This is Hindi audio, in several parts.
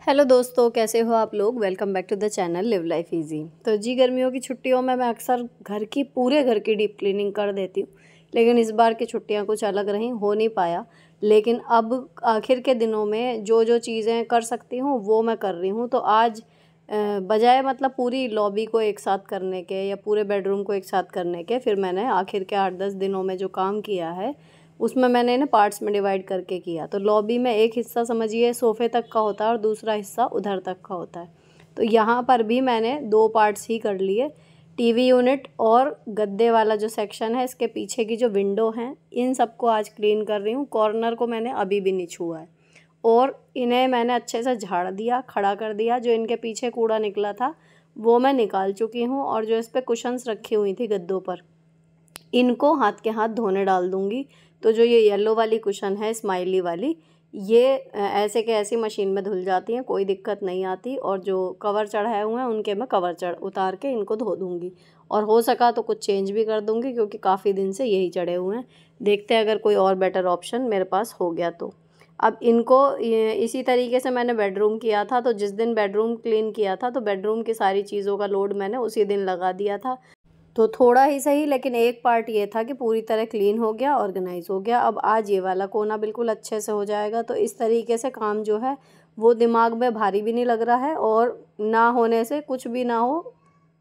हेलो दोस्तों, कैसे हो आप लोग। Welcome back to the channel live life easy. तो जी, गर्मियों की छुट्टियों में मैं अक्सर पूरे घर की डीप क्लीनिंग कर देती हूँ, लेकिन इस बार की छुट्टियाँ कुछ अलग रहीं, हो नहीं पाया। लेकिन अब आखिर के दिनों में जो जो चीज़ें कर सकती हूँ वो मैं कर रही हूँ। तो आज बजाय मतलब पूरी लॉबी को एक साथ करने के या पूरे बेडरूम को एक साथ करने के, फिर मैंने आखिर के 8-10 दिनों में जो काम किया है उसमें मैंने इन्हें पार्ट्स में डिवाइड करके किया। तो लॉबी में एक हिस्सा समझिए सोफ़े तक का होता है और दूसरा हिस्सा उधर तक का होता है। तो यहाँ पर भी मैंने 2 पार्ट्स ही कर लिए। टीवी यूनिट और गद्दे वाला जो सेक्शन है, इसके पीछे की जो विंडो हैं, इन सबको आज क्लीन कर रही हूँ। कॉर्नर को मैंने अभी भी नहीं छुआ है और इन्हें मैंने अच्छे से झाड़ दिया, खड़ा कर दिया। जो इनके पीछे कूड़ा निकला था वो मैं निकाल चुकी हूँ और जो इस पर कुशन्स रखी हुई थी गद्दों पर, इनको हाथ के हाथ धोने डाल दूँगी। तो जो ये येलो वाली कुशन है, स्माइली वाली, ये ऐसे के ऐसी मशीन में धुल जाती हैं, कोई दिक्कत नहीं आती। और जो कवर चढ़ाए हुए हैं उनके मैं कवर उतार के इनको धो दूँगी और हो सका तो कुछ चेंज भी कर दूँगी, क्योंकि काफ़ी दिन से यही चढ़े हुए हैं। देखते हैं अगर कोई और बेटर ऑप्शन मेरे पास हो गया तो। अब इनको इसी तरीके से मैंने बेडरूम किया था। तो जिस दिन बेडरूम क्लीन किया था तो बेडरूम की सारी चीज़ों का लोड मैंने उसी दिन लगा दिया था। तो थोड़ा ही सही, लेकिन एक पार्ट ये था कि पूरी तरह क्लीन हो गया, ऑर्गेनाइज हो गया। अब आज ये वाला कोना बिल्कुल अच्छे से हो जाएगा। तो इस तरीके से काम जो है वो दिमाग में भारी भी नहीं लग रहा है और ना होने से कुछ भी ना हो,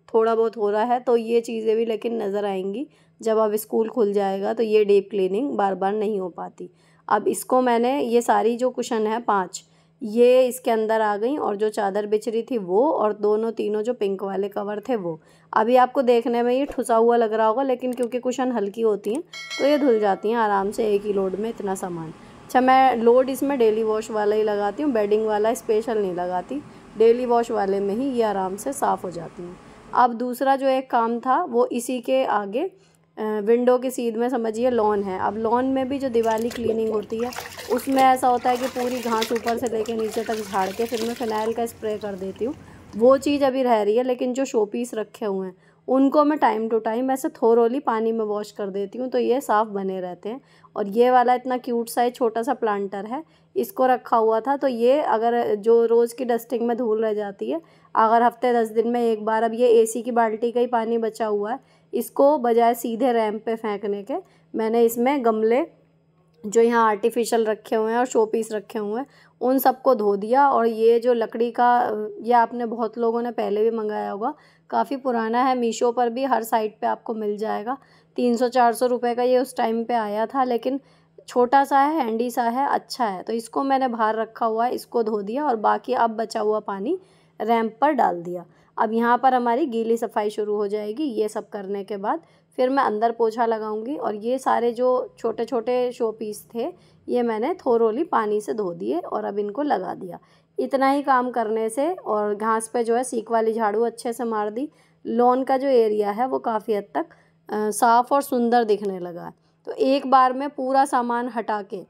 थोड़ा बहुत हो रहा है। तो ये चीज़ें भी लेकिन नज़र आएंगी जब अब स्कूल खुल जाएगा, तो ये डीप क्लीनिंग बार बार नहीं हो पाती। अब इसको मैंने ये सारी जो कुशन है 5, ये इसके अंदर आ गई और जो चादर बिछ रही थी वो, और दोनों तीनों जो पिंक वाले कवर थे वो। अभी आपको देखने में ये ठुसा हुआ लग रहा होगा, लेकिन क्योंकि कुशन हल्की होती हैं तो ये धुल जाती हैं आराम से एक ही लोड में इतना सामान। अच्छा, मैं लोड इसमें डेली वॉश वाला ही लगाती हूँ, बेडिंग वाला स्पेशल नहीं लगाती। डेली वॉश वाले में ही ये आराम से साफ़ हो जाती हैं। अब दूसरा जो एक काम था वो इसी के आगे विंडो की सीध में समझिए लॉन है। अब लॉन में भी जो दिवाली क्लीनिंग होती है उसमें ऐसा होता है कि पूरी घास ऊपर से लेके नीचे तक झाड़ के फिर मैं फ़िनाइल का स्प्रे कर देती हूँ। वो चीज़ अभी रह रही है, लेकिन जो शो पीस रखे हुए हैं उनको मैं टाइम टू टाइम ऐसे थोरोली पानी में वॉश कर देती हूँ, तो ये साफ़ बने रहते हैं। और ये वाला इतना क्यूट सा छोटा सा प्लांटर है, इसको रखा हुआ था। तो ये अगर जो रोज़ की डस्टिंग में धूल रह जाती है, अगर हफ्ते 10 दिन में एक बार, अब ये एसी की बाल्टी का ही पानी बचा हुआ है, इसको बजाय सीधे रैंप पे फेंकने के मैंने इसमें गमले जो यहाँ आर्टिफिशियल रखे हुए हैं और शो पीस रखे हुए हैं उन सबको धो दिया। और ये जो लकड़ी का, ये आपने बहुत लोगों ने पहले भी मंगाया होगा, काफ़ी पुराना है, मीशो पर भी हर साइट पे आपको मिल जाएगा। 300-400 रुपये का ये उस टाइम पे आया था, लेकिन छोटा सा है, हैंडी सा है, अच्छा है। तो इसको मैंने बाहर रखा हुआ है, इसको धो दिया और बाकी अब बचा हुआ पानी रैंप पर डाल दिया। अब यहाँ पर हमारी गीली सफाई शुरू हो जाएगी। ये सब करने के बाद फिर मैं अंदर पोछा लगाऊंगी। और ये सारे जो छोटे छोटे शो पीस थे ये मैंने थोरोली पानी से धो दिए और अब इनको लगा दिया। इतना ही काम करने से, और घास पे जो है सीक वाली झाड़ू अच्छे से मार दी। लॉन का जो एरिया है वो काफ़ी हद तक साफ़ और सुंदर दिखने लगा है। तो एक बार में पूरा सामान हटा के,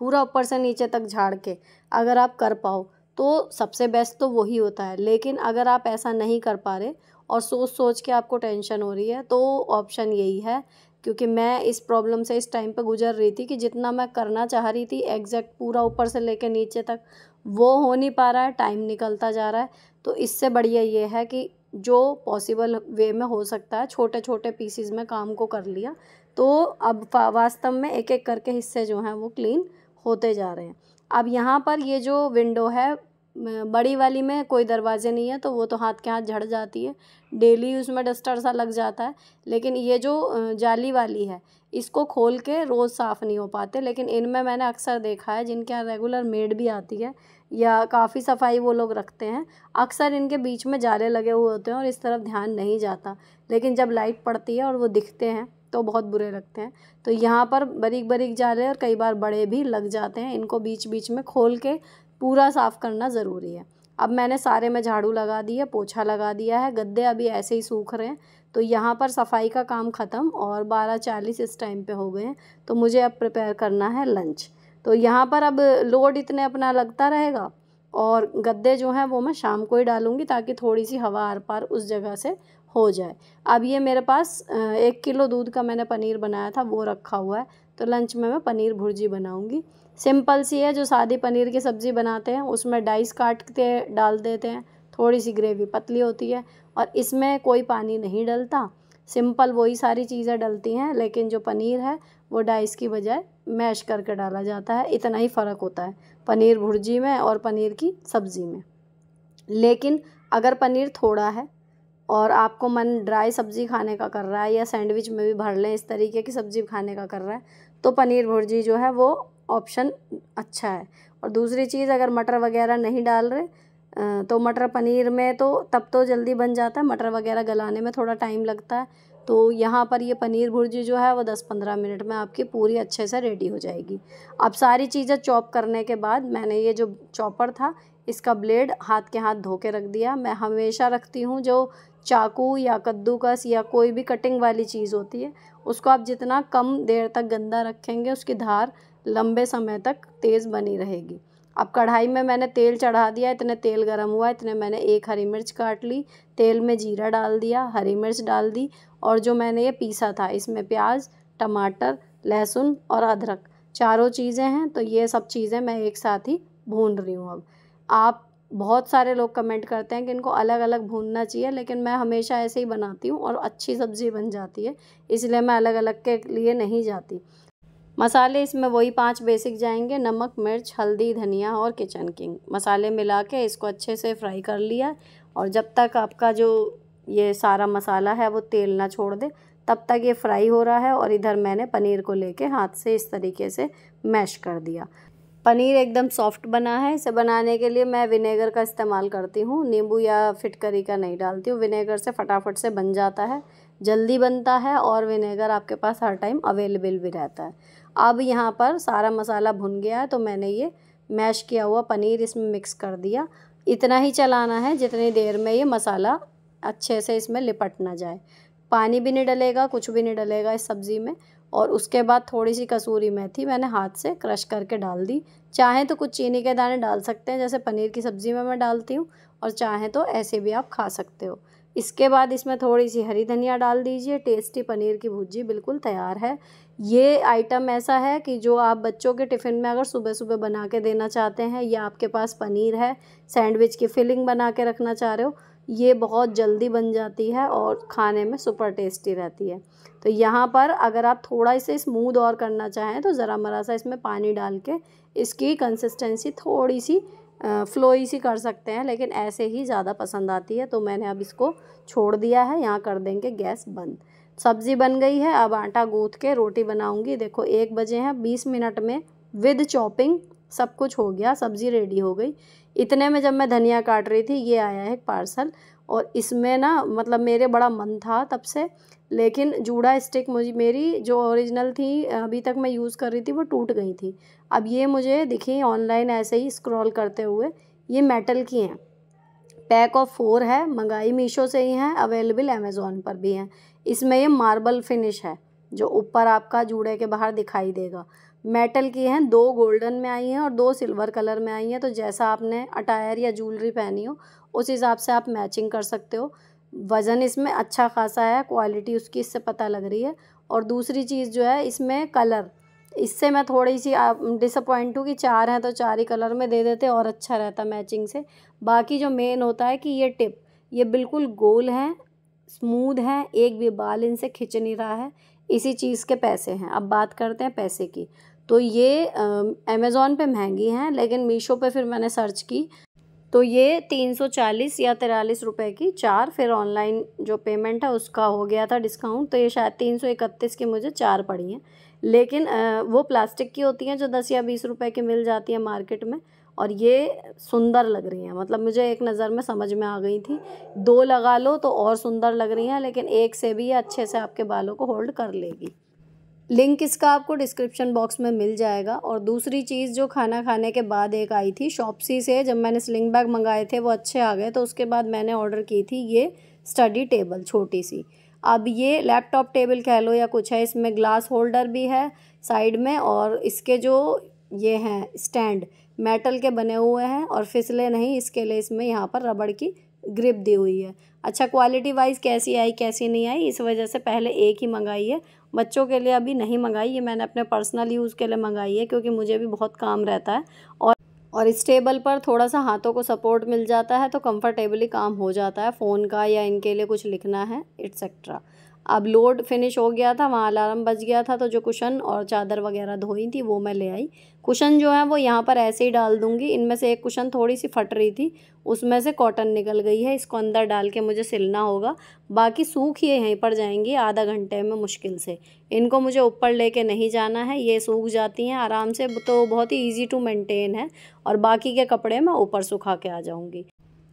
पूरा ऊपर से नीचे तक झाड़ के अगर आप कर पाओ तो सबसे बेस्ट तो वही होता है। लेकिन अगर आप ऐसा नहीं कर पा रहे और सोच सोच के आपको टेंशन हो रही है, तो ऑप्शन यही है, क्योंकि मैं इस प्रॉब्लम से इस टाइम पे गुजर रही थी कि जितना मैं करना चाह रही थी एग्जैक्ट पूरा ऊपर से लेकर नीचे तक, वो हो नहीं पा रहा है, टाइम निकलता जा रहा है। तो इससे बढ़िया ये है कि जो पॉसिबल वे में हो सकता है छोटे छोटे पीसीज में काम को कर लिया। तो अब वास्तव में एक एक करके हिस्से जो हैं वो क्लीन होते जा रहे हैं। अब यहाँ पर ये जो विंडो है, बड़ी वाली में कोई दरवाजे नहीं है तो वो तो हाथ के हाथ झड़ जाती है, डेली उसमें डस्टर सा लग जाता है। लेकिन ये जो जाली वाली है इसको खोल के रोज़ साफ़ नहीं हो पाते। लेकिन इनमें मैंने अक्सर देखा है जिनके यहाँ रेगुलर मेड भी आती है या काफ़ी सफाई वो लोग रखते हैं, अक्सर इनके बीच में जाले लगे हुए होते हैं और इस तरफ ध्यान नहीं जाता। लेकिन जब लाइट पड़ती है और वो दिखते हैं तो बहुत बुरे लगते हैं। तो यहाँ पर बारीक बारीक जाले और कई बार बड़े भी लग जाते हैं, इनको बीच बीच में खोल के पूरा साफ़ करना ज़रूरी है। अब मैंने सारे में झाड़ू लगा दी है, पोछा लगा दिया है, गद्दे अभी ऐसे ही सूख रहे हैं। तो यहाँ पर सफाई का काम ख़त्म और 12:40 इस टाइम पे हो गए हैं। तो मुझे अब प्रिपेयर करना है लंच। तो यहाँ पर अब लोड इतने अपना लगता रहेगा और गद्दे जो हैं वो मैं शाम को ही डालूँगी, ताकि थोड़ी सी हवा आर पार उस जगह से हो जाए। अब ये मेरे पास 1 किलो दूध का मैंने पनीर बनाया था वो रखा हुआ है। तो लंच में मैं पनीर भुर्जी बनाऊँगी। सिंपल सी है, जो सादी पनीर की सब्ज़ी बनाते हैं उसमें डाइस काट के डाल देते हैं, थोड़ी सी ग्रेवी पतली होती है और इसमें कोई पानी नहीं डलता, सिंपल वही सारी चीज़ें डलती हैं, लेकिन जो पनीर है वो डाइस की बजाय मैश करके डाला जाता है। इतना ही फ़र्क होता है पनीर भुर्जी में और पनीर की सब्ज़ी में। लेकिन अगर पनीर थोड़ा है और आपको मन ड्राई सब्ज़ी खाने का कर रहा है या सैंडविच में भी भर लें इस तरीके की सब्ज़ी खाने का कर रहा है, तो पनीर भुर्जी जो है वो ऑप्शन अच्छा है। और दूसरी चीज़, अगर मटर वगैरह नहीं डाल रहे तो मटर पनीर में तो तब तो जल्दी बन जाता है, मटर वगैरह गलाने में थोड़ा टाइम लगता है। तो यहाँ पर ये पनीर भुर्जी जो है वो 10-15 मिनट में आपकी पूरी अच्छे से रेडी हो जाएगी। अब सारी चीज़ें चॉप करने के बाद मैंने ये जो चॉपर था इसका ब्लेड हाथ के हाथ धो के रख दिया। मैं हमेशा रखती हूँ जो चाकू या कद्दूकस या कोई भी कटिंग वाली चीज़ होती है उसको आप जितना कम देर तक गंदा रखेंगे उसकी धार लंबे समय तक तेज़ बनी रहेगी। अब कढ़ाई में मैंने तेल चढ़ा दिया, इतने तेल गर्म हुआ, इतने मैंने एक हरी मिर्च काट ली, तेल में जीरा डाल दिया, हरी मिर्च डाल दी और जो मैंने ये पीसा था इसमें प्याज, टमाटर, लहसुन और अदरक चारों चीज़ें हैं, तो ये सब चीज़ें मैं एक साथ ही भून रही हूँ। अब आप बहुत सारे लोग कमेंट करते हैं कि इनको अलग अलग भूनना चाहिए, लेकिन मैं हमेशा ऐसे ही बनाती हूँ और अच्छी सब्ज़ी बन जाती है, इसलिए मैं अलग अलग के लिए नहीं जाती। मसाले इसमें वही 5 बेसिक जाएंगे, नमक, मिर्च, हल्दी, धनिया और किचन किंग। मसाले मिला के इसको अच्छे से फ्राई कर लिया और जब तक आपका जो ये सारा मसाला है वो तेल ना छोड़ दे तब तक ये फ्राई हो रहा है। और इधर मैंने पनीर को लेके हाथ से इस तरीके से मैश कर दिया। पनीर एकदम सॉफ्ट बना है। इसे बनाने के लिए मैं विनेगर का इस्तेमाल करती हूँ, नींबू या फिटकरी का नहीं डालती हूँ। विनेगर से फटाफट से बन जाता है, जल्दी बनता है और विनेगर आपके पास हर टाइम अवेलेबल भी रहता है। अब यहाँ पर सारा मसाला भुन गया है तो मैंने ये मैश किया हुआ पनीर इसमें मिक्स कर दिया। इतना ही चलाना है जितनी देर में ये मसाला अच्छे से इसमें लिपट ना जाए। पानी भी नहीं डलेगा, कुछ भी नहीं डलेगा इस सब्ज़ी में। और उसके बाद थोड़ी सी कसूरी मेथी मैंने हाथ से क्रश करके डाल दी। चाहें तो कुछ चीनी के दाने डाल सकते हैं जैसे पनीर की सब्ज़ी में मैं डालती हूँ, और चाहें तो ऐसे भी आप खा सकते हो। इसके बाद इसमें थोड़ी सी हरी धनिया डाल दीजिए। टेस्टी पनीर की भुर्जी बिल्कुल तैयार है। ये आइटम ऐसा है कि जो आप बच्चों के टिफ़िन में अगर सुबह सुबह बना के देना चाहते हैं या आपके पास पनीर है, सैंडविच की फिलिंग बना के रखना चाह रहे हो, ये बहुत जल्दी बन जाती है और खाने में सुपर टेस्टी रहती है। तो यहाँ पर अगर आप थोड़ा इसे स्मूद और करना चाहें तो ज़रा मरा सा इसमें पानी डाल के इसकी कंसिस्टेंसी थोड़ी सी फ्लोई सी कर सकते हैं, लेकिन ऐसे ही ज़्यादा पसंद आती है। तो मैंने अब इसको छोड़ दिया है, यहाँ कर देंगे गैस बंद। सब्ज़ी बन गई है, अब आटा गूँथ के रोटी बनाऊँगी। देखो 1 बजे हैं, 20 मिनट में विद चॉपिंग सब कुछ हो गया, सब्ज़ी रेडी हो गई। इतने में जब मैं धनिया काट रही थी ये आया है पार्सल, और इसमें ना मतलब मेरे बड़ा मन था तब से, लेकिन जूड़ा स्टिक मेरी जो ओरिजिनल थी अभी तक मैं यूज़ कर रही थी वो टूट गई थी। अब ये मुझे दिखी ऑनलाइन ऐसे ही स्क्रॉल करते हुए, ये मेटल की हैं। पैक ऑफ 4 है, मंगाई मीशो से ही हैं, अवेलेबल अमेज़ॉन पर भी हैं। इसमें ये मार्बल फिनिश है जो ऊपर आपका जूड़े के बाहर दिखाई देगा। मेटल की हैं, 2 गोल्डन में आई हैं और 2 सिल्वर कलर में आई हैं। तो जैसा आपने अटायर या ज्वेलरी पहनी हो उस हिसाब से आप मैचिंग कर सकते हो। वज़न इसमें अच्छा खासा है, क्वालिटी उसकी इससे पता लग रही है। और दूसरी चीज़ जो है इसमें कलर, इससे मैं थोड़ी सी डिसअपॉइंट हूँ कि 4 हैं तो 4 ही कलर में दे देते और अच्छा रहता मैचिंग से। बाकी जो मेन होता है कि ये टिप, ये बिल्कुल गोल हैं, स्मूथ हैं, एक भी बाल इनसे खिंच नहीं रहा है। इसी चीज़ के पैसे हैं। अब बात करते हैं पैसे की। तो ये अमेज़ॉन पे महंगी हैं, लेकिन मीशो पे फिर मैंने सर्च की तो ये 340 या 43 रुपए की 4, फिर ऑनलाइन जो पेमेंट है उसका हो गया था डिस्काउंट, तो ये शायद 331 की मुझे 4 पड़ी हैं। लेकिन वो प्लास्टिक की होती हैं जो 10 या 20 रुपए की मिल जाती है मार्केट में, और ये सुंदर लग रही हैं। मतलब मुझे एक नज़र में समझ में आ गई थी। 2 लगा लो तो और सुंदर लग रही हैं, लेकिन एक से भी ये अच्छे से आपके बालों को होल्ड कर लेगी। लिंक इसका आपको डिस्क्रिप्शन बॉक्स में मिल जाएगा। और दूसरी चीज़ जो खाना खाने के बाद एक आई थी शॉप्सी से, जब मैंने स्लिंग बैग मंगाए थे वो अच्छे आ गए, तो उसके बाद मैंने ऑर्डर की थी ये स्टडी टेबल छोटी सी। अब ये लैपटॉप टेबल कह लो या कुछ है, इसमें ग्लास होल्डर भी है साइड में, और इसके जो ये हैं स्टैंड मेटल के बने हुए हैं और फिसले नहीं, इसके लिए इसमें यहाँ पर रबड़ की ग्रिप दी हुई है। अच्छा, क्वालिटी वाइज कैसी आई कैसी नहीं आई, इस वजह से पहले एक ही मंगाई है, बच्चों के लिए अभी नहीं मंगाई। ये मैंने अपने पर्सनल यूज़ के लिए मंगाई है, क्योंकि मुझे भी बहुत काम रहता है और इस टेबल पर थोड़ा सा हाथों को सपोर्ट मिल जाता है तो कंफर्टेबली काम हो जाता है, फ़ोन का या इनके लिए कुछ लिखना है एट्सेट्रा। अब लोड फिनिश हो गया था, वहाँ अलार्म बज गया था, तो जो कुशन और चादर वगैरह धोई थी वो मैं ले आई। कुशन जो है वो यहाँ पर ऐसे ही डाल दूँगी। इनमें से एक कुशन थोड़ी सी फट रही थी, उसमें से कॉटन निकल गई है, इसको अंदर डाल के मुझे सिलना होगा। बाकी सूख ये यहीं पर जाएंगी आधा घंटे में मुश्किल से। इनको मुझे ऊपर लेके नहीं जाना है, ये सूख जाती हैं आराम से, तो बहुत ही ईजी टू मेंटेन है। और बाकी के कपड़े मैं ऊपर सुखा के आ जाऊँगी।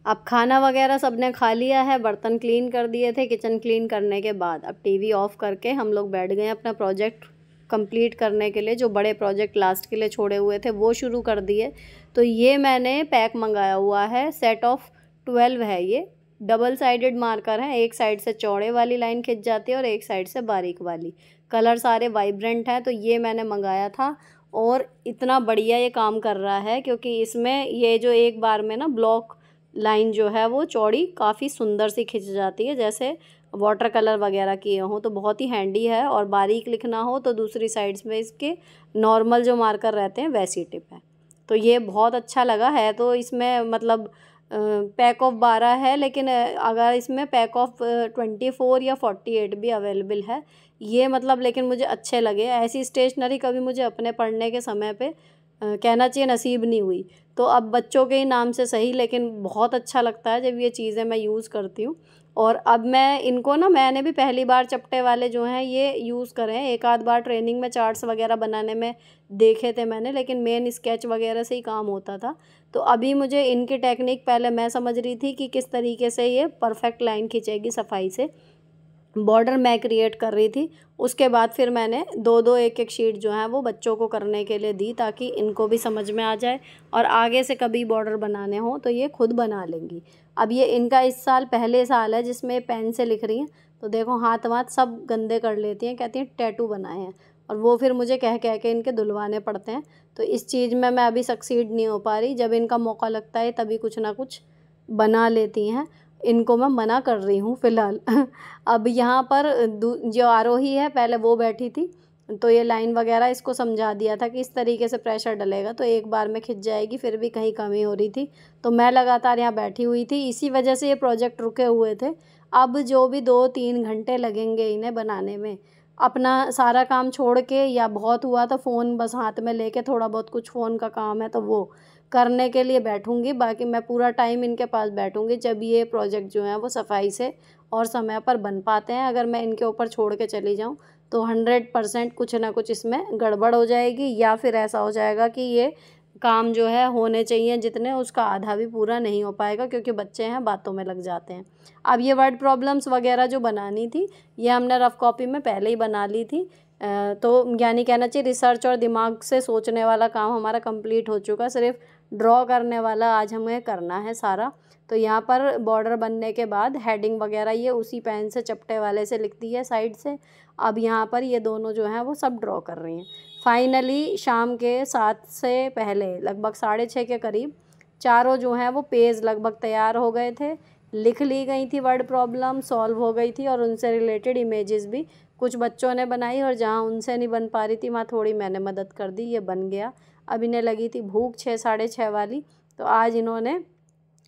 अब खाना वगैरह सबने खा लिया है, बर्तन क्लीन कर दिए थे किचन क्लीन करने के बाद। अब टीवी ऑफ करके हम लोग बैठ गए अपना प्रोजेक्ट कंप्लीट करने के लिए। जो बड़े प्रोजेक्ट लास्ट के लिए छोड़े हुए थे वो शुरू कर दिए। तो ये मैंने पैक मंगाया हुआ है, सेट ऑफ 12 है ये। डबल साइडेड मार्कर है, एक साइड से चौड़े वाली लाइन खिंच जाती है और एक साइड से बारीक वाली। कलर सारे वाइब्रेंट हैं, तो ये मैंने मंगाया था और इतना बढ़िया ये काम कर रहा है, क्योंकि इसमें ये जो एक बार में ना ब्लॉक लाइन जो है वो चौड़ी काफ़ी सुंदर सी खिंच जाती है, जैसे वाटर कलर वगैरह किए हों। तो बहुत ही हैंडी है, और बारीक लिखना हो तो दूसरी साइड्स में इसके नॉर्मल जो मार्कर रहते हैं वैसी टिप है। तो ये बहुत अच्छा लगा है। तो इसमें मतलब पैक ऑफ 12 है, लेकिन अगर इसमें पैक ऑफ 24 या 48 भी अवेलेबल है ये, मतलब लेकिन मुझे अच्छे लगे। ऐसी स्टेशनरी कभी मुझे अपने पढ़ने के समय पे कहना चाहिए नसीब नहीं हुई। तो अब बच्चों के ही नाम से सही, लेकिन बहुत अच्छा लगता है जब ये चीज़ें मैं यूज़ करती हूँ। और अब मैं इनको ना, मैंने भी पहली बार चपटे वाले जो हैं ये यूज़ करे हैं। एक आध बार ट्रेनिंग में चार्ट्स वगैरह बनाने में देखे थे मैंने, लेकिन मेन स्केच वगैरह से ही काम होता था। तो अभी मुझे इनकी टेक्निक पहले मैं समझ रही थी कि किस तरीके से ये परफेक्ट लाइन खींचेगी सफाई से, बॉर्डर मैं क्रिएट कर रही थी। उसके बाद फिर मैंने दो दो एक एक शीट जो है वो बच्चों को करने के लिए दी, ताकि इनको भी समझ में आ जाए और आगे से कभी बॉर्डर बनाने हो तो ये खुद बना लेंगी। अब ये इनका इस साल पहले साल है जिसमें पेन से लिख रही हैं, तो देखो हाथ वाथ सब गंदे कर लेती हैं, कहती हैं टैटू बनाए हैं, और वो फिर मुझे कह कह के इनके धुलवाने पड़ते हैं। तो इस चीज़ में मैं अभी सक्सीड नहीं हो पा रही। जब इनका मौका लगता है तभी कुछ ना कुछ बना लेती हैं। इनको मैं मना कर रही हूँ फ़िलहाल। अब यहाँ पर जो आरोही है पहले वो बैठी थी, तो ये लाइन वगैरह इसको समझा दिया था कि इस तरीके से प्रेशर डलेगा तो एक बार में खिंच जाएगी, फिर भी कहीं कमी हो रही थी। तो मैं लगातार यहाँ बैठी हुई थी, इसी वजह से ये प्रोजेक्ट रुके हुए थे। अब जो भी 2-3 घंटे लगेंगे इन्हें बनाने में, अपना सारा काम छोड़ के, या बहुत हुआ तो फ़ोन बस हाथ में लेके थोड़ा बहुत कुछ फ़ोन का काम है तो वो करने के लिए बैठूँगी। बाकी मैं पूरा टाइम इनके पास बैठूँगी जब ये प्रोजेक्ट जो हैं वो सफाई से और समय पर बन पाते हैं। अगर मैं इनके ऊपर छोड़ के चली जाऊँ तो 100% कुछ ना कुछ इसमें गड़बड़ हो जाएगी, या फिर ऐसा हो जाएगा कि ये काम जो है होने चाहिए जितने, उसका आधा भी पूरा नहीं हो पाएगा, क्योंकि बच्चे हैं बातों में लग जाते हैं। अब ये वर्ड प्रॉब्लम्स वगैरह जो बनानी थी ये हमने रफ़ कॉपी में पहले ही बना ली थी। तो यानी कहना चाहिए रिसर्च और दिमाग से सोचने वाला काम हमारा कंप्लीट हो चुका, सिर्फ ड्रॉ करने वाला आज हमें करना है सारा। तो यहाँ पर बॉर्डर बनने के बाद हेडिंग वगैरह ये उसी पेन से चपटे वाले से लिखती है साइड से। अब यहाँ पर ये दोनों जो हैं वो सब ड्रॉ कर रही हैं। फाइनली शाम के 7 से पहले लगभग 6:30 के करीब चारों जो हैं वो पेज लगभग तैयार हो गए थे, लिख ली गई थी, वर्ड प्रॉब्लम सॉल्व हो गई थी, और उनसे रिलेटेड इमेजेस भी कुछ बच्चों ने बनाई, और जहाँ उनसे नहीं बन पा रही थी वहाँ थोड़ी मैंने मदद कर दी, ये बन गया। अब इन्हें लगी थी भूख 6-6:30 वाली, तो आज इन्होंने,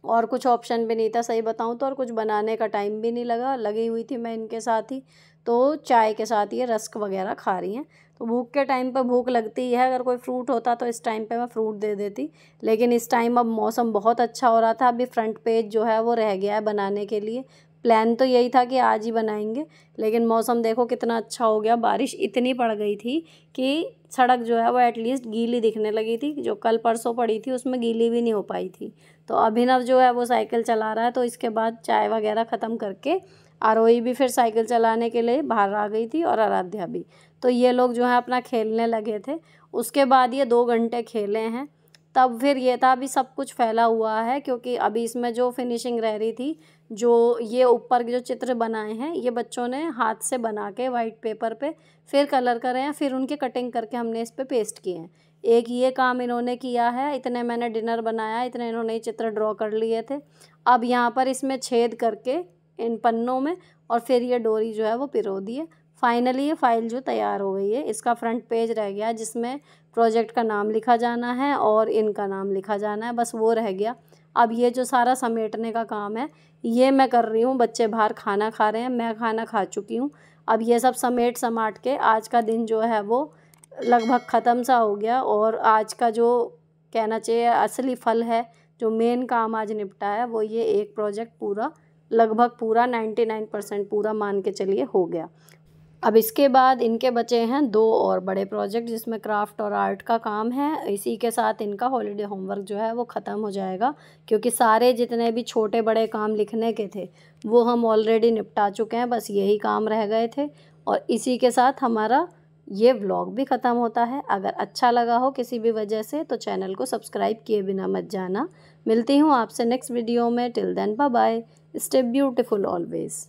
और कुछ ऑप्शन भी नहीं था सही बताऊँ तो, और कुछ बनाने का टाइम भी नहीं लगा, लगी हुई थी मैं इनके साथ ही। तो चाय के साथ ये रस्क वगैरह खा रही हैं। तो भूख के टाइम पर भूख लगती ही है, अगर कोई फ्रूट होता तो इस टाइम पे मैं फ्रूट दे देती, लेकिन इस टाइम अब मौसम बहुत अच्छा हो रहा था। अभी फ्रंट पेज जो है वो रह गया है बनाने के लिए। प्लान तो यही था कि आज ही बनाएंगे, लेकिन मौसम देखो कितना अच्छा हो गया। बारिश इतनी पड़ गई थी कि सड़क जो है वो एटलीस्ट गीली दिखने लगी थी, जो कल परसों पड़ी थी उसमें गीली भी नहीं हो पाई थी। तो अभिनव जो है वो साइकिल चला रहा है, तो इसके बाद चाय वगैरह ख़त्म करके आरोही भी फिर साइकिल चलाने के लिए बाहर आ गई थी, और आराध्या भी। तो ये लोग जो है अपना खेलने लगे थे। उसके बाद ये 2 घंटे खेले हैं। तब फिर ये था, अभी सब कुछ फैला हुआ है, क्योंकि अभी इसमें जो फिनिशिंग रह रही थी, जो ये ऊपर के जो चित्र बनाए हैं ये बच्चों ने हाथ से बना के वाइट पेपर पे फिर कलर करे हैं, फिर उनके कटिंग करके हमने इस पे पेस्ट किए हैं। एक ये काम इन्होंने किया है, इतने मैंने डिनर बनाया, इतने इन्होंने ये चित्र ड्रॉ कर लिए थे। अब यहाँ पर इसमें छेद करके इन पन्नों में और फिर ये डोरी जो है वो पिरो दी है। फाइनली ये फाइल जो तैयार हो गई है। इसका फ्रंट पेज रह गया जिसमें प्रोजेक्ट का नाम लिखा जाना है और इनका नाम लिखा जाना है, बस वो रह गया। अब ये जो सारा समेटने का काम है ये मैं कर रही हूँ। बच्चे बाहर खाना खा रहे हैं, मैं खाना खा चुकी हूँ। अब ये सब समेट समाट के आज का दिन जो है वो लगभग ख़त्म सा हो गया। और आज का जो कहना चाहिए असली फल है, जो मेन काम आज निपटा है, वो ये एक प्रोजेक्ट पूरा लगभग पूरा 99% पूरा मान के चलिए हो गया। अब इसके बाद इनके बचे हैं 2 और बड़े प्रोजेक्ट जिसमें क्राफ्ट और आर्ट का काम है। इसी के साथ इनका हॉलीडे होमवर्क जो है वो ख़त्म हो जाएगा, क्योंकि सारे जितने भी छोटे बड़े काम लिखने के थे वो हम ऑलरेडी निपटा चुके हैं, बस यही काम रह गए थे। और इसी के साथ हमारा ये व्लॉग भी ख़त्म होता है। अगर अच्छा लगा हो किसी भी वजह से तो चैनल को सब्सक्राइब किए बिना मत जाना। मिलती हूँ आपसे नेक्स्ट वीडियो में। Till then bye bye, stay beautiful always.